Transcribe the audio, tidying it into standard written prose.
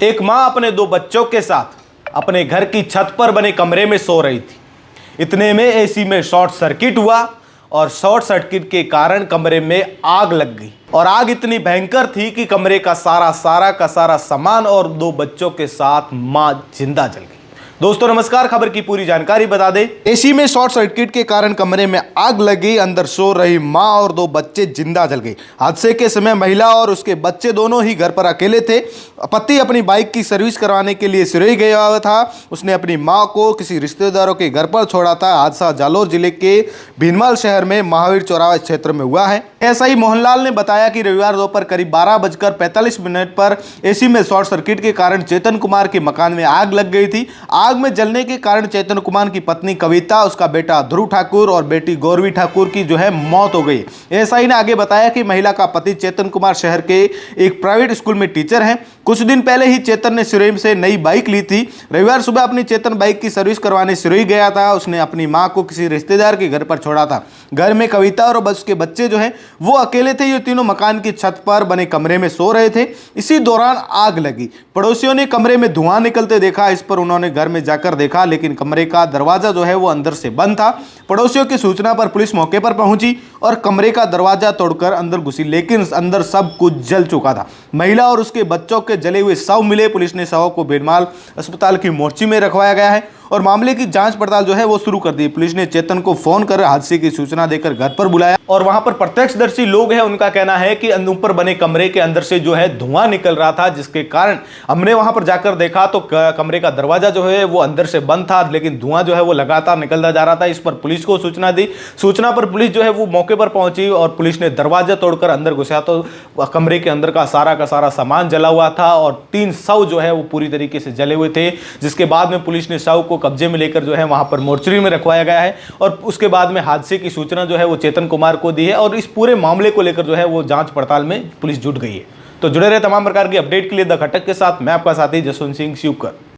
एक मां अपने 2 बच्चों के साथ अपने घर की छत पर बने कमरे में सो रही थी। इतने में एसी में शॉर्ट सर्किट हुआ और शॉर्ट सर्किट के कारण कमरे में आग लग गई और आग इतनी भयंकर थी कि कमरे का सारा सामान और 2 बच्चों के साथ मां जिंदा जल गई। दोस्तों नमस्कार, खबर की पूरी जानकारी बता दें। एसी में शॉर्ट सर्किट के कारण कमरे में आग लगी, अंदर सो रही मां और 2 बच्चे जिंदा जल गए। हादसे के समय महिला और उसके बच्चे दोनों ही घर पर अकेले थे। पति अपनी बाइक की सर्विस करवाने के लिए सिरोही गया हुआ था। उसने अपनी मां को किसी रिश्तेदारों के घर पर छोड़ा था। हादसा जालोर जिले के भीनमाल शहर में महावीर चौराहा क्षेत्र में हुआ है। ऐसा ही मोहनलाल ने बताया कि रविवार दोपहर करीब 12:45 पर एसी में शॉर्ट सर्किट के कारण चेतन कुमार के मकान में आग लग गई थी। आग में जलने के कारण चेतन कुमार की पत्नी कविता, उसका बेटा ध्रुव ठाकुर और बेटी गौरवी ठाकुर की मौत हो गई। ऐसा ही ने आगे बताया कि महिला का पति चेतन कुमार शहर के एक प्राइवेट स्कूल में टीचर हैं। कुछ दिन पहले ही चेतन ने सिरोही से नई बाइक ली थी। रविवार सुबह अपनी चेतन बाइक की सर्विस करवाने सिरोही गया था। उसने अपनी मां को किसी रिश्तेदार के घर पर छोड़ा था। घर में कविता और उसके बच्चे वो अकेले थे। ये तीनों मकान की छत पर बने कमरे में सो रहे थे। इसी दौरान आग लगी। पड़ोसियों ने कमरे में धुआं निकलते देखा। इस पर उन्होंने घर में जाकर देखा, लेकिन कमरे का दरवाजा वो अंदर से बंद था। पड़ोसियों की सूचना पर पुलिस मौके पर पहुंची और कमरे का दरवाजा तोड़कर अंदर घुसी, लेकिन अंदर सब कुछ जल चुका था। महिला और उसके बच्चों के जले हुए शव मिले। पुलिस ने शव को भीनमाल अस्पताल की मोर्ची में रखवाया गया है और मामले की जांच पड़ताल वो शुरू कर दी। पुलिस ने चेतन को फोन कर हादसे की सूचना देकर घर पर बुलाया और वहां पर प्रत्यक्षदर्शी लोग हैं, उनका कहना है कि ऊपर बने कमरे के अंदर से धुआं निकल रहा था, जिसके कारण हमने वहां पर जाकर देखा तो कमरे का दरवाजा वो अंदर से बंद था, लेकिन धुआं वो लगातार निकलता जा रहा था। इस पर पुलिस को सूचना दी। सूचना पर पुलिस वो मौके पर पहुंची और पुलिस ने दरवाजा तोड़कर अंदर घुसा तो कमरे के अंदर का सारा सामान जला हुआ था और 3 शव वो पूरी तरीके से जले हुए थे, जिसके बाद में पुलिस ने शव को कब्जे में लेकर वहां पर मोर्चरी में रखवाया गया है और उसके बाद में हादसे की सूचना वो चेतन कुमार को दी है और इस पूरे मामले को लेकर वो जांच पड़ताल में पुलिस जुट गई है। तो जुड़े रहे तमाम प्रकार की अपडेट के लिए द खटक के साथ। मैं आपका साथी जसवंत सिंह शिवकर।